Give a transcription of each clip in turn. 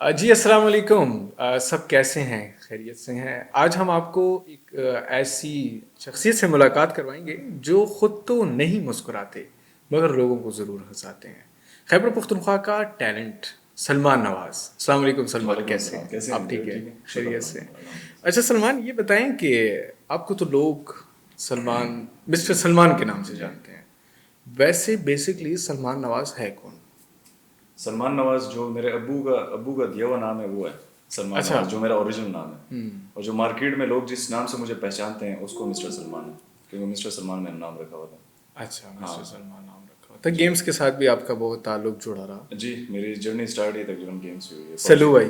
جی السلام علیکم. سب کیسے ہیں؟ خیریت سے ہیں؟ آج ہم آپ کو ایک ایسی شخصیت سے ملاقات کروائیں گے جو خود تو نہیں مسکراتے مگر لوگوں کو ضرور ہنساتے ہیں. خیبر پختونخوا کا ٹیلنٹ سلمان نواز. السلام علیکم سلمان، وعلیکم کیسے السلام، ہیں کیسے ہیں؟ آپ؟ ٹھیک ہے، ٹھیک ہے، شکر خیریت سے. الحمد للہ الحمد اچھا سلمان، یہ بتائیں کہ آپ کو تو لوگ سلمان، مسٹر سلمان کے نام سے للہ۔ جی، جانتے ہیں. ویسے بیسکلی سلمان نواز ہے کون؟ سلمان نواز جو میرے ابو کا دیا ہوا نام ہے وہ ہے سلمان اچھا. نواز، جو میرا اوریجنل نام ہے. اور جو مارکیٹ میں لوگ جس نام سے مجھے پہچانتے ہیں اس کو مسٹر سلمان ہے، کیونکہ مسٹر سلمان میں نے نام رکھا ہوا تھا. اچھا، ہاں مسٹر سلمان نام رکھا ہوتا ہے. جی گیمز کے ساتھ بھی آپ کا بہت تعلق جڑا رہا. جی، میری جرنی اسٹارٹ ہی تقریباً گیم سے ہوئی ہے، پب سلو جی. بھائی،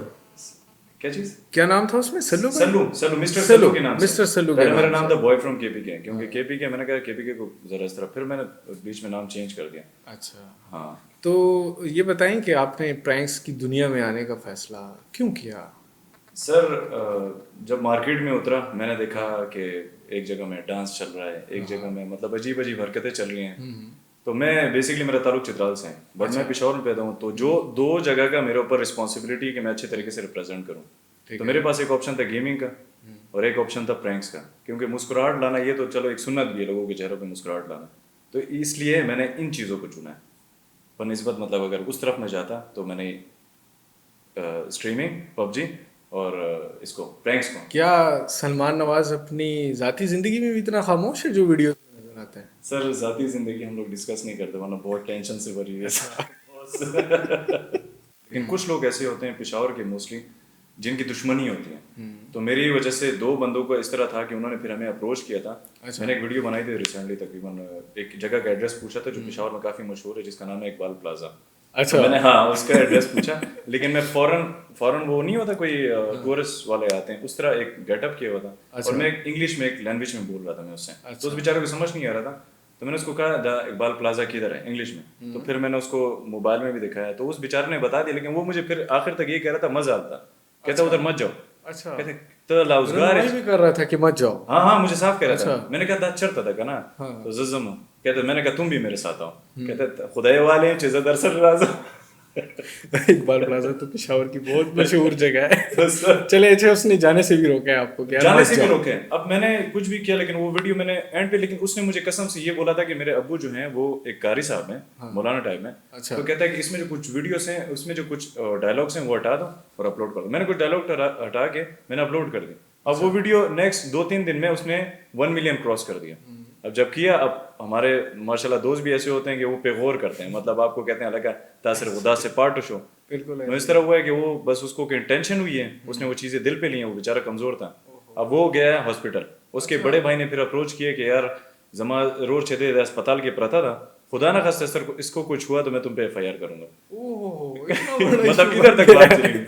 کیا چیز؟ کیا نام تھا اس میں؟ سلو بھائی. سلو مسٹر سلو، سلو کے نام سے. مسٹر سلو کے پہلے میرا نام نام سے. تھا بوائے فرام کے پی کے، کیونکہ کے پی کے میں نے کہا کے پی کے کو ذرا اس طرح، پھر میں نے بیچ میں نام چینج کر دیا. اچھا. ہاں تو یہ بتائیں کہ آپ نے پرینکس کی دنیا میں آنے کا فیصلہ کیوں کیا؟ سر، جب مارکیٹ میں اترا میں نے دیکھا کہ ایک جگہ میں ڈانس چل رہا ہے، ایک جگہ میں مطلب عجیب عجیب حرکتیں چل رہی ہیں. تو میں بیسکلی میرا تعلق چترال سے ہے، بٹ میں پشاور میں پیدا ہوں. تو جو دو جگہ کا میرے اوپر رسپانسبلٹی ہے کہ میں اچھے طریقے سے ریپرزینٹ کروں. تو میرے پاس ایک آپشن تھا گیمنگ کا اور ایک آپشن تھا پرینکس کا، کیونکہ مسکراہٹ لانا یہ تو چلو ایک سنت بھی ہے لوگوں کے چہروں پہ مسکراہٹ لانا. تو اس لیے میں نے ان چیزوں کو چنا ہے. پر نسبت مطلب اگر اس طرف میں جاتا تو میں نے اسٹریمنگ، پب جی اور اس کو پرینکس کو. کیا سلمان نواز اپنی ذاتی زندگی میں بھی اتنا خاموش ہے جو ویڈیو میں نظر آتا ہے؟ سر ذاتی زندگی ہم لوگ ڈسکس نہیں کرتے ورنہ بہت ٹینشن سے بھری ہوئی ہے. لیکن کچھ لوگ ایسے ہوتے ہیں پشاور کے موسٹلی جن کی دشمنی ہوتی ہے. تو میری وجہ سے دو بندوں کو اس طرح تھا کہ انہوں نے پھر ہمیں اپروچ کیا تھا. میں نے ایک ویڈیو بنائی تھی ریسنٹلی، تقریباً ایک جگہ کا ایڈریس پوچھا تھا جو پشاور میں کافی مشہور ہے، جس کا نام ہے اقبال پلازا. تو اچھا. میں نے اس کا ایڈریس پوچھا، لیکن میں فوراً وہ نہیں ہوتا کوئی ٹورسٹ والے آتے ہیں اس طرح ایک گیٹ اپ کیا ہوا تھا، اور میں انگلش میں ایک لینگویج میں بول رہا تھا میں اس سے. تو اس بیچارے کو سمجھ نہیں آ رہا تھا. تو میں نے اس کو کہا دا اقبال پلازا کدھر ہے انگلش میں. تو پھر میں نے اس کو موبائل میں بھی دکھایا تو اس بیچارے نے بتا دیا، لیکن وہ مجھے پھر آخر تک یہ کہہ رہا تھا مزہ آتا، کہتا ادھر مت جاؤ. اچھا. کہتے تو لاؤزگار رہنمائی بھی کر رہا تھا کہ مت جاؤ. ہاں مجھے صاف کہہ رہا تھا. میں نے کہا دا چرتا تھا نا تو ززم. کہتے میں نے کہا تم بھی میرے ساتھ آؤ. کہتے خدای والے چیز درسل رازا. اقبال پلازا تو پشاور کی بہت مشہور جگہ ہے. چلے اچھا، اس نے جانے سے بھی روکا ہے آپ کو؟ جانے سے بھی روکے. اب میں نے کچھ بھی کیا لیکن وہ ویڈیو میں نے اینڈ پہ، لیکن اس نے مجھے قسم سے یہ بولا تھا کہ میرے ابو جو ہیں وہ ایک قاری صاحب ہیں مولانا ٹائپ میں. تو کہتا ہے کہ اس میں جو کچھ ویڈیوز ہیں اس میں جو کچھ ڈائلاگس ہیں وہ ہٹا دو اور اپلوڈ کر دو. میں نے کچھ ڈائلاگ ہٹا کے میں نے اپلوڈ کر دی. اب وہ ویڈیو نیکسٹ 2-3 دن میں اس نے 1 ملین کراس کر دیا. اب جب کیا، اب ہمارے ماشاء اللہ دوست بھی ایسے ہوتے ہیں کہ وہ پہ غور کرتے ہیں، مطلب آپ کو کہتے ہیں لگا تاثر خدا سے پارٹ شو. بالکل اس طرح ہوا ہے کہ وہ بس اس کو ٹینشن ہوئی ہے، اس نے وہ چیزیں دل پہ لی ہیں، وہ بیچارہ کمزور تھا. اب وہ گیا ہاسپٹل. اس کے بڑے بھائی نے پھر اپروچ کیا کہ یار زما روڈ چھتے اسپتال کے پرتا تھا، خدا نہ خواستہ سر اس کو کچھ ہوا تو میں تم پہ ایف آئی آر کروں گا. مطلب ادھر تک بات چلی گئی.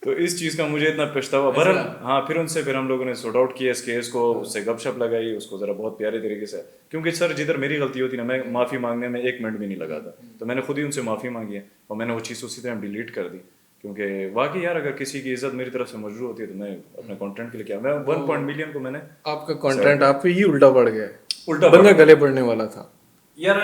تو اس چیز کا مجھے اتنا پچھتاوا. بہرحال ہاں پھر ان سے پھر ہم لوگوں نے سورٹ آؤٹ کیا اس کیس کو، اس سے گپ شپ لگائی، اس کو ذرا بہت پیارے طریقے سے، کیونکہ سر جدھر میری غلطی ہوتی نا میں معافی مانگنے میں 1 منٹ بھی نہیں لگا تھا. تو میں نے خود ہی ان سے معافی مانگی ہے اور میں نے وہ چیز اسی طرح ڈیلیٹ کر دی. کیونکہ واقعی یار اگر کسی کی عزت میری طرف سے مجروح ہوتی ہے تو میں اپنے کانٹینٹ کے لیے کیا، میں 1 ملین کو میں نے آپ کا کانٹینٹ آپ پہ ہی الٹا پڑ گیا. الٹا بندہ گلے پڑنے والا تھا. یار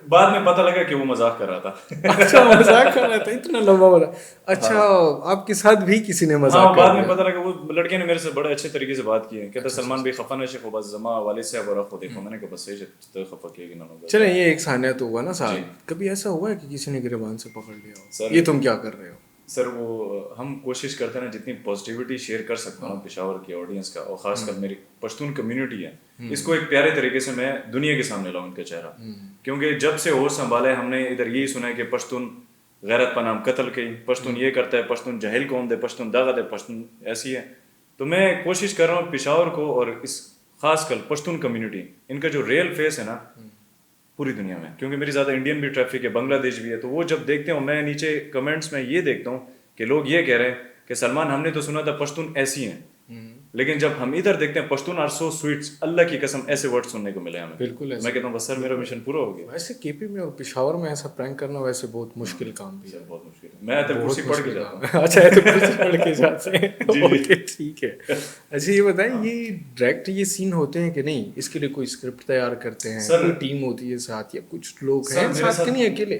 بعد میں پتہ لگا کہ وہ مذاق کر رہا تھا. اچھا مذاق کر رہا تھا، اتنا لمبا والا. اچھا آپ کے ساتھ بھی کسی نے مذاق بعد کر میں پتہ لگا وہ لڑکے نے میرے سے بڑے اچھے طریقے سے بات کی ہے. کہتا سلمان بھائی خفا نہ شیخ بس زما والد صاحب اور خود دیکھو. میں نے کہا بس صحیح ہے خفا کیے گی نہ. چلیں یہ ایک ثانیہ تو ہوا نا صاحب، کبھی ایسا ہوا ہے کہ کسی نے گریبان سے پکڑ لیا ہو یہ تم کیا کر رہے ہو؟ سر وہ ہم کوشش کرتے ہیں نا جتنی پازیٹیوٹی شیئر کر سکتا ہوں پشاور کی آڈینس کا، اور خاص کر میری پشتون کمیونٹی ہے، اس کو ایک پیارے طریقے سے میں دنیا کے سامنے لاؤں ان کا چہرہ. کیونکہ جب سے ہوش سنبھالا ہے ہم نے ادھر یہی سنا ہے کہ پشتون غیرت پر نام قتل کی، پشتون یہ کرتا ہے، پشتون جہل قوم دے، پشتون داغت ہے، پشتون ایسی ہے. تو میں کوشش کر رہا ہوں پشاور کو اور اس خاص کر پشتون کمیونٹی ان کا جو ریئل فیس ہے نا پوری دنیا میں، کیونکہ میری زیادہ انڈین بھی ٹریفک ہے، بنگلہ دیش بھی ہے، تو وہ جب دیکھتے ہوں میں نیچے کمنٹس میں یہ دیکھتا ہوں کہ لوگ یہ کہہ رہے ہیں کہ سلمان ہم نے تو سنا تھا پشتون ایسی ہیں، لیکن جب ہم ادھر دیکھتے ہیں پشتون آر سو سویٹس، اللہ کی قسم ایسے ورڈ سننے کو ملے ہمیں. بالکل میں کہتا ہوں بس سر میرا مشن پورا ہو گیا. ویسے کے پی میں اور پشاور میں ایسا پرینک کرنا ویسے بہت مشکل کام بھی ہے. بہت مشکل ہے. میں تو کرسی پڑھ کے جاتا ہوں. اچھا تو کرسی پڑھ کے جاتے ہیں، ٹھیک ہے. اچھا یہ بتائیں یہ ڈائریکٹ یہ سین ہوتے ہیں کہ نہیں، اس کے لیے کوئی اسکرپٹ تیار کرتے ہیں، کوئی ٹیم ہوتی ہے ساتھ یا کچھ لوگ ہیں ساتھ کہ نہیں اکیلے؟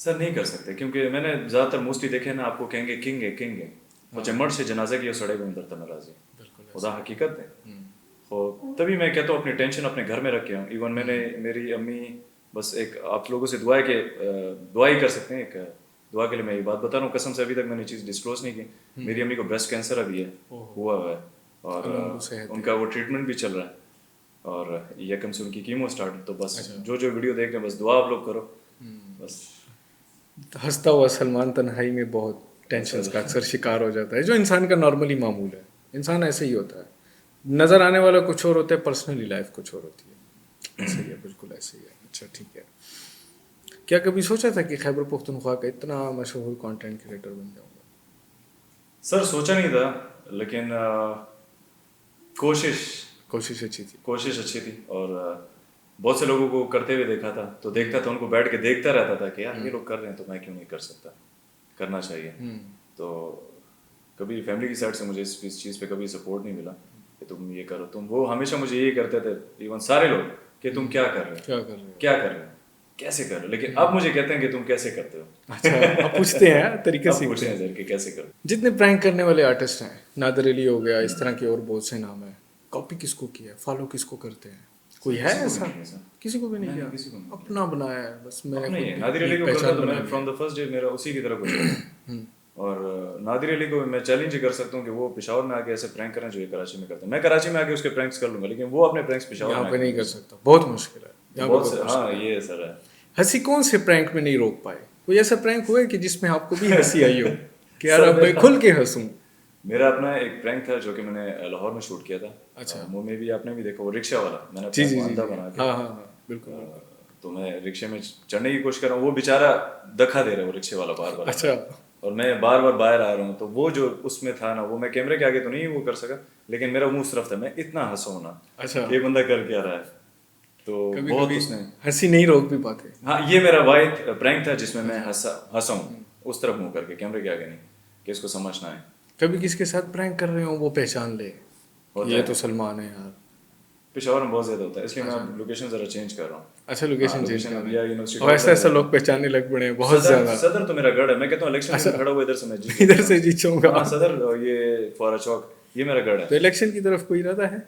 سر نہیں کر سکتے کیونکہ میں نے زیادہ تر موسٹلی دیکھے نا آپ کو کہیں گے کنگ ہے کنگ ہے وہ مرد سے جنازہ کی سڑے ہوئے اندر تھا ناراضی خدا حقیقت ہے تو تبھی میں کہتا ہوں اپنی ٹینشن اپنے گھر میں رکھے ہوں ایون میں نے میری امی بس ایک آپ لوگوں سے دعا ہے کہ دعا ہی کر سکتے ہیں ایک دعا کے لیے میں یہ بات بتا رہا ہوں قسم سے ابھی تک میں نے چیز ڈسکلوز نہیں کی میری امی کو بریسٹ کینسر ابھی ہے ہوا ہے اور ان کا وہ ٹریٹمنٹ بھی چل رہا ہے اور یکم سے ان کی کیمو اسٹارٹ تو بس جو ویڈیو دیکھ رہے ہیں بس دعا آپ لوگ کرو بس. ہنستا ہوا سلمان تنہائی میں بہت ٹینشنز کا اکثر شکار ہو جاتا ہے جو انسان کا نارملی معمول ہے انسان ایسے ہی ہوتا ہے نظر آنے والا کچھ اور ہوتا ہے پرسنلی لائف کچھ اور ہوتی ہے ایسے ہی ہے بالکل ایسے ہی ہے اچھا ٹھیک ہے کیا کبھی سوچا تھا کہ خیبر پختونخوا کا اتنا مشہور کانٹینٹ کریٹر بن جاؤں گا سر سوچا نہیں تھا لیکن کوشش اچھی تھی اور بہت سے لوگوں کو کرتے ہوئے دیکھا تھا تو دیکھتا تھا ان کو بیٹھ کے دیکھتا رہتا تھا کہ یار یہ لوگ کر رہے ہیں تو میں کیوں نہیں کر سکتا کرنا چاہیے تو کبھی فیملی کی سائڈ سے مجھے اس چیز پہ کبھی سپورٹ نہیں ملا کہ تم یہ کرو تم وہ ہمیشہ مجھے یہی کرتے تھے ایون سارے لوگ کہ تم کیا کر رہے ہو کیا کر رہے ہو کیسے کر رہے ہو لیکن اب مجھے کہتے ہیں کہ تم کیسے کرتے ہو اچھا اب پوچھتے ہیں طریقے سے پوچھتے ہیں سر کہ کیسے کرو جتنے پرینک کرنے والے آرٹسٹ ہیں نادر علی ہو گیا اس طرح کے اور بہت سے نام ہیں کاپی کس کو کیا ہے فالو کس کو کرتے ہیں کوئی ہے ایسا کسی کو بھی نہیں کیا اپنا بنایا ہے بس میں نادر علی کو کرتا تو میں فرام دا فرسٹ ڈے میرا اسی کی طرح کچھ اور نادر علی کو میں چیلنج کر سکتا ہوں کہ وہ پشاور میں آ کے ایسے پرینک کریں جو یہ کراچی میں کرتے ہیں میں کراچی میں آ کے اس کے پرینکس کر لوں گا لیکن وہ اپنے پرینکس پشاور میں نہیں کر سکتا بہت مشکل ہے ہاں یہ سر ہے ہنسی کون سے پرینک میں نہیں روک پائے کوئی ایسا پرینک ہوا ہے کہ جس میں آپ کو بھی ہنسی آئی ہو کہ یار اب میں کھل کے ہنسوں میرا اپنا ایک پرینک تھا جو کہ میں نے لاہور میں شوٹ کیا تھا اچھا وہ میں بھی آپ نے بھی دیکھا وہ رکشہ والا میں نے اندھا بنا کے ہاں بالکل تو میں رکشے میں چڑھنے کی کوشش کر رہا ہوں وہ بیچارہ دکھا دے رہا ہے وہ رکشے والا بار بار اچھا اور میں بار بار باہر آ رہا ہوں تو وہ جو اس میں تھا نا وہ میں کیمرے کے آگے تو نہیں وہ کر سکا لیکن میرا منہ صرف تھا میں اتنا ہنسا ہونا اچھا یہ بندہ کر کے آ رہا ہے تو بہت اس نے ہنسی نہیں روک بھی پاتے ہاں یہ میرا واحد پرینک تھا جس میں میں ہنسا ہوں اس طرف منہ کر کے کیمرے کے آگے نہیں کہ اس کو سمجھنا ہے کبھی کس کے ساتھ پرینک کر رہے ہوں وہ پہچان لے یہ تو سلمان ہے یار پشاور میں بہت زیادہ ہوتا ہے اس لیے میں لوکیشن ذرا چینج کر رہا ہوں اچھا لوکیشن چینج کر رہا ہوں اور ایسا لوگ پہچاننے لگ پڑے ہیں بہت زیادہ صدر تو میرا گڑھ ہے میں کہتا ہوں الیکشن میں کھڑا ہوا ادھر سے جیت جاؤں گا صدر یہ فورا چوک یہ میرا گڑھ ہے تو الیکشن کی طرف کوئی ارادہ ہے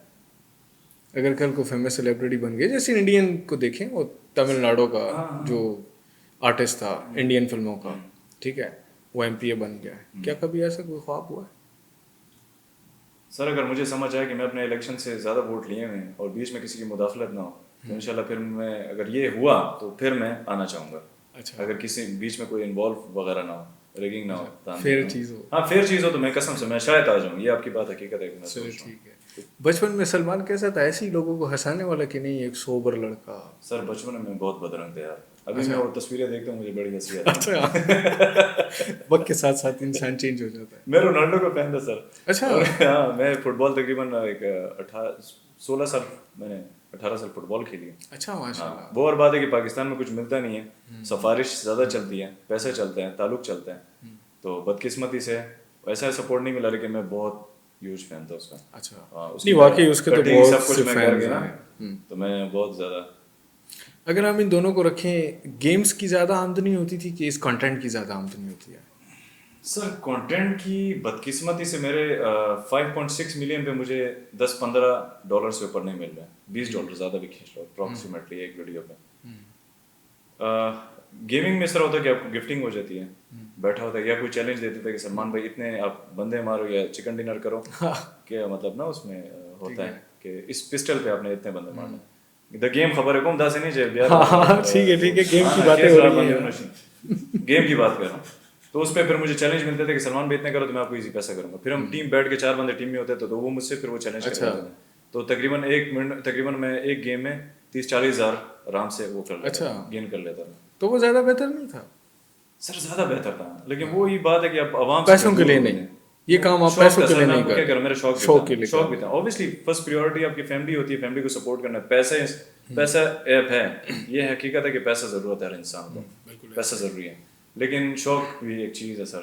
اگر کل کو فیمس سیلیبریٹی بن گئے جیسے انڈین کو دیکھیں وہ تمل ناڈو کا جو آرٹسٹ تھا انڈین فلموں کا ٹھیک ہے وہ ایم پی اے بن گیا ہے کیا کبھی ایسا کوئی خواب ہوا ہے سر اگر مجھے سمجھ آئے کہ میں اپنے الیکشن سے زیادہ ووٹ لیے ہوئے اور بیچ میں کسی کی مداخلت نہ ہو تو انشاءاللہ پھر میں اگر یہ ہوا تو پھر میں آنا چاہوں گا اچھا اگر کسی بیچ میں کوئی انوالو وغیرہ نہ ہو ریگنگ نہ ہو فیئر چیز ہو ہاں فیئر چیز ہو تو میں قسم سے میں شاید آ جاؤں یہ آپ کی بات حقیقت ہے ٹھیک ہے بچپن میں سلمان کیسا تھا ایسے ہی لوگوں کو ہنسانے والا کہ نہیں ایک سوبر لڑکا سر بچپن میں بہت بدرنگ تھا یار ابھی میں وہ تصویریں دیکھتا ہوں مجھے بڑی ہنسی آتی ہے وقت کے ساتھ ساتھ انسان چینج ہو جاتا ہے میں رونالڈو کا فین تھا سر اچھا ہاں میں فٹ بال تقریباً ایک 16 سال میں نے 18 سال فٹ بال کھیلی ہے اچھا ماشاء اللہ وہ اور بات ہے کہ پاکستان میں کچھ ملتا نہیں ہے سفارش زیادہ چلتی ہے پیسے چلتے ہیں تعلق چلتے ہیں تو بدقسمتی سے ایسا سپورٹ نہیں ملا لیکن میں بہت ہیوج فین تھا اس کا اچھا نہیں واقعی اس کے تو بہت سب کچھ میں کر فینز گیا ہیں تو میں بہت زیادہ اگر ہم ان دونوں کو رکھیں گیمز کی زیادہ آمدنی ہوتی تھی کہ اس کنٹینٹ کی زیادہ آمدنی ہوتی ہے سر کنٹینٹ کی بدقسمتی سے میرے 5.6 ملین پہ مجھے $10-15 سے اوپر نہیں مل رہے $20 زیادہ بھی کھینچ لو اپروکسیمیٹلی ایک ویڈیو پہ گیمنگ میں اس طرح ہوتا ہے کہ آپ کو گفٹنگ ہو جاتی ہے بیٹھا ہوتا ہے یا کوئی چیلنج دیتے تھے کہ سلمان بھائی اتنے آپ بندے مارو یا چکن ڈنر کرو کہ مطلب نا اس میں ہوتا ہے کہ اس پسٹل پہ آپ نے اتنے بندے مارنے دا گیم خبر ہے کون دس نہیں جائے ٹھیک ہے گیم کی باتیں ہو رہی ہیں گیم کی بات کر رہا ہوں تو اس پہ پھر مجھے چیلنج ملتے تھے کہ سلمان بھائی اتنے کرو تو میں آپ کو ایزی پیسہ کروں گا پھر ہم ٹیم بیٹھ کے 4 بندے ٹیم میں ہوتے تو وہ مجھ سے پھر وہ چیلنج کرتے تھے تو تقریباً میں ایک گیم میں 30-40 ہزار آرام سے وہ کر لیتا گین کر لیتا تھا تو وہ زیادہ بہتر نہیں تھا سر زیادہ بہتر تھا لیکن وہی بات ہے کہ آپ عوام پیسوں کے لیے نہیں یہ کام آپ پیسوں کے لیے نہیں کرتے میرا شوق کے لیے شوق بھی تھا اوبیسلی فرسٹ پریورٹی آپ کی فیملی ہوتی ہے فیملی کو سپورٹ کرنا پیسہ ایپ ہے یہ حقیقت ہے کہ پیسہ ضرورت ہے ہر انسان کو پیسہ ضروری ہے لیکن شوق بھی ایک چیز ہے سر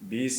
20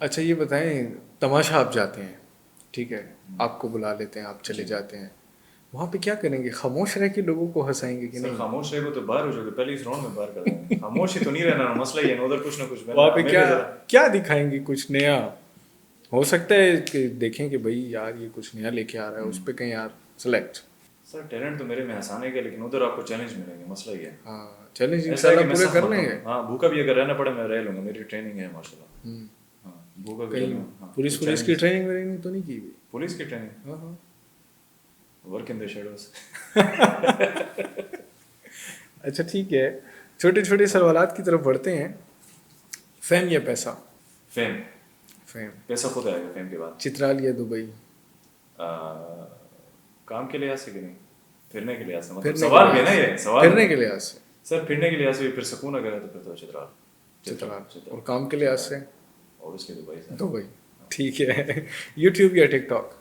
اچھا یہ بتائیں، تماشا آپ جاتے ہیں، ٹھیک ہے، آپ کو بلا لیتے ہیں، آپ چلے جاتے ہیں، وہاں پہ کیا کریں گے؟ خاموش رہ کے لوگوں کو ہنسائیں گے کہ سر نہیں؟ خاموش رہے گا تو باہر ہو جاؤ گے، پہلے اس راؤنڈ میں باہر کر دیں گے. خاموش ہی تو نہیں رہنا، مسئلہ ہی ہے نا، ادھر کچھ نہ کچھ وہاں پہ میں کیا بھی ذرا کیا دکھائیں گے؟ کچھ نیا ہو سکتا ہے کہ دیکھیں کہ بھائی یار یہ کچھ نیا لے کے آ رہا ہے، اس پہ کہیں یار سلیکٹ. سر ٹیلنٹ تو میرے میں ہنسانے کا، لیکن ادھر آپ کو چیلنج ملیں گے، مسئلہ یہ ہے. ہاں چیلنج ایسا ہے کہ انشاءاللہ میں پورے سخت کر مردوں لیں ہوں، گے. ہاں بھوکا بھی اگر رہنا پڑے میں رہ لوں گا، میری ٹریننگ ہے ماشاء اللہ. ہاں بھوکا بھی رہ کہیں لوں گا. ہاں پولیس کوئی کی چیلنج، ٹریننگ وریننگ تو نہیں کی ہوئی؟ پولیس کی ٹریننگ، ہاں ہاں. Work in the shadows. اچھا ٹھیک ہے، چھوٹے چھوٹے سوالات کی طرف بڑھتے ہیں. فیم یا پیسہ؟ فیم. فیم. پیسہ خود آئے گا فیم کے بعد. چترال یا دبئی؟ کام کے لحاظ سے کہ نہیں، پھرنے کے لحاظ سے، مطلب پھرنے سوال کے بھی ہے نا لحاظ یہ سے، سوال. پھرنے کے لحاظ سے سر پھرنے کے لحاظ سے پھر سکون اگر ہے تو پھر تو چترال. چترال. اور کام کے لحاظ سے اوبیسلی دبئی سے. دبئی. ٹھیک ہے. یوٹیوب یا ٹک ٹاک؟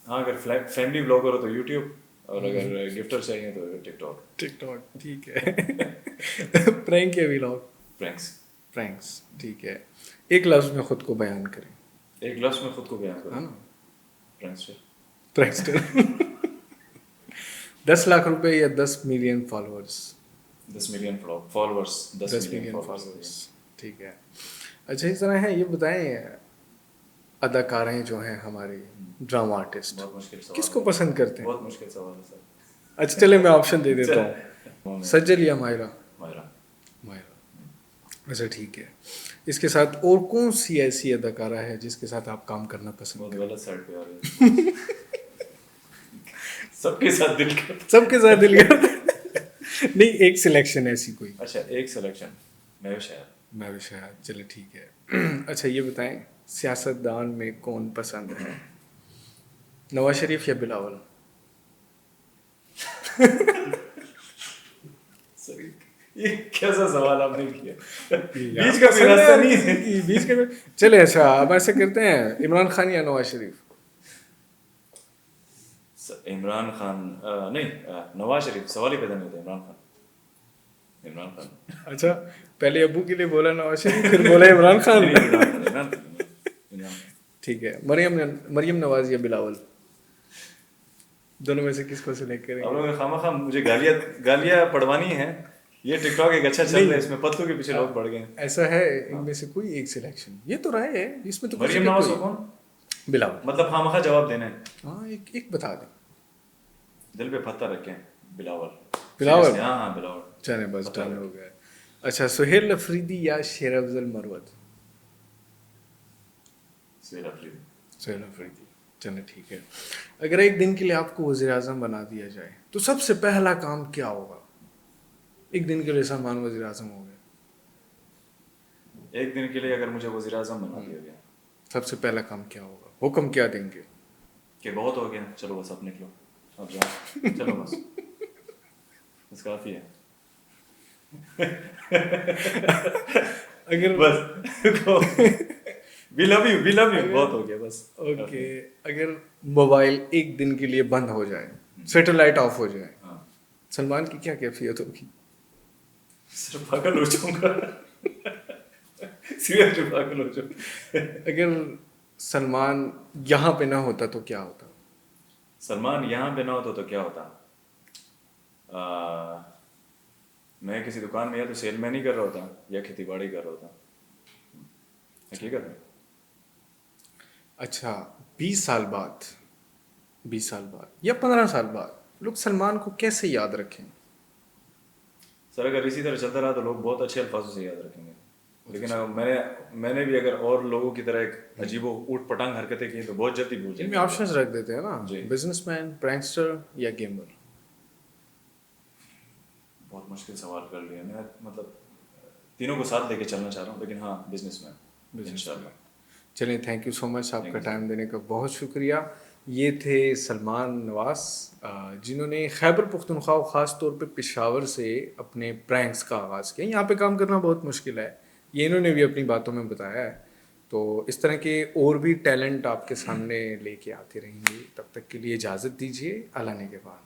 ہاں اگر فیملی بلاگر ہو تو یوٹیوب، اور اگر گفٹر چاہیے تو ٹک ٹاک. ٹک ٹاک ٹھیک ہے. پرینک یا ولاگ؟ پرینکس. پرینکس ٹھیک ہے. ایک لفظ میں خود کو بیان کریں. ایک لفظ میں خود کو بیان ہے کروں، نا؟ پرینکسٹر. پرینکسٹر. 10 لاکھ روپے یا 10 million followers? 10 million followers. 10 10 million million followers. Followers ٹھیک ہے. اچھا اس طرح ہے، یہ بتائیں اداکاریں جو ہیں ہماری ڈرامہ آرٹسٹ بہت مشکل سوال کس کو ہے. پسند کرتے ہیں؟ بہت مشکل سوال ہے سر. اچھا چلے میں آپشن دے دیتا ہوں. سجل یا مائرہ؟ مائرہ. مائرہ. اچھا ٹھیک ہے. اس کے ساتھ اور کون سی ایسی اداکارہ ہے جس کے ساتھ آپ کام کرنا پسند بہت کریں؟ غلط سائڈ پہ آ رہے ہیں. سب کے ساتھ دل کا. سب کے ساتھ دل کا نہیں، ایک سلیکشن ایسی کوئی. اچھا ایک سلیکشن، میں شاید. میں بھی شاید. چلے ٹھیک ہے. اچھا یہ بتائیں، سیاست دان میں کون پسند ہے، نواز شریف یا بلاول؟ یہ کیسا سوال آپ نے کیا؟ بیچ کا راستہ نہیں ہے. بیچ کا چلے. اچھا اب ایسے کرتے ہیں، عمران خان یا نواز شریف؟ عمران خان نہیں، نواز شریف. سوال ہی پیدا نہیں ہوتا. عمران خان. عمران خان. اچھا پہلے ابو کے لیے بولا نواز شریف، پھر بولا عمران خان. ٹھیک ہے. مریم نواز یا بلاول؟ دونوں میں سے کس کو سلیکٹ کریں اب گے؟ لوگ خواہ مخواہ مجھے گالیاں پڑھوانی ہیں. یہ ٹک ٹاک ایک اچھا چل رہا ہے، اس میں پتلوں کے پیچھے لوگ بڑھ گئے ہیں. ایسا ہے ان میں سے کوئی ایک سلیکشن، یہ تو رائے ہے اس میں تو. مریم نواز کو کون؟ بلاول. مطلب خواہ مخواہ جواب دینا ہے. ہاں ایک بتا دیں. دل پہ پتھر رکھیں. بلاول. بلاول. ہاں ہاں بلاول. چلے بس ڈن ہو گیا. اچھا سہیل افریدی یا شیر افضل مروت؟ سہیل افریدی. سہیل افریدی. چلے ٹھیک ہے. اگر ایک دن کے لیے آپ کو وزیر اعظم بنا دیا جائے تو سب سے پہلا کام کیا ہوگا؟ ایک دن کے لیے سلمان وزیر اعظم ہو گئے. ایک دن کے لیے اگر مجھے وزیر اعظم بنا دیا گیا، سب سے پہلا کام کیا ہوگا؟ حکم کیا دیں گے؟ کہ بہت ہو گیا، چلو بس اب نکلو، اب جاؤ، چلو بس بس کافی ہے. اگر بس وی لو یو بہت ہو گیا بس. اوکے. اگر موبائل ایک دن کے لیے بند ہو جائے، سیٹلائٹ آف ہو جائے، ہاں سلمان کی کیا کیفیت ہوگی؟ صرف پاگل ہو جاؤں گا. سیریسلی پاگل ہو جاؤں. اگر سلمان یہاں پہ نہ ہوتا تو کیا ہوتا؟ سلمان یہاں پہ نہ ہوتا تو کیا ہوتا؟ میں کسی دکان میں یا تو سیل مین ہی کر رہا ہوتا یا کھیتی باڑی کر رہا ہوتا. حقیقت ہے. اچھا 20 سال بعد یا 15 سال بعد لوگ سلمان کو کیسے یاد رکھیں؟ سر اگر اسی طرح چلتا رہا تو لوگ بہت اچھے الفاظوں سے یاد رکھیں گے. لیکن میں نے بھی اگر اور لوگوں کی طرح ایک عجیب و اوٹ پٹانگ حرکتیں کی تو بہت جلدی بھول جائیں ان گے. میں آپشنز رکھ دیتے ہیں نا، جی. بزنس مین، پرینکسٹر یا گیمر؟ بہت مشکل سوال کر لیا. میں مطلب تینوں کو ساتھ لے کے چلنا چاہ رہا ہوں، لیکن ہاں بزنس مین انشاءاللہ. چلیں تھینک یو سو مچ، آپ کا ٹائم دینے کا بہت شکریہ. یہ تھے سلمان نواز، جنہوں نے خیبر پختونخوا اور خاص طور پہ پشاور سے اپنے پرینکس کا آغاز کیا. یہاں پہ کام کرنا بہت مشکل ہے، یہ انہوں نے بھی اپنی باتوں میں بتایا ہے. تو اس طرح کے اور بھی ٹیلنٹ آپ کے سامنے لے کے آتے رہیں گے. تب تک کے لیے اجازت دیجیے. اللہ نے کے بعد.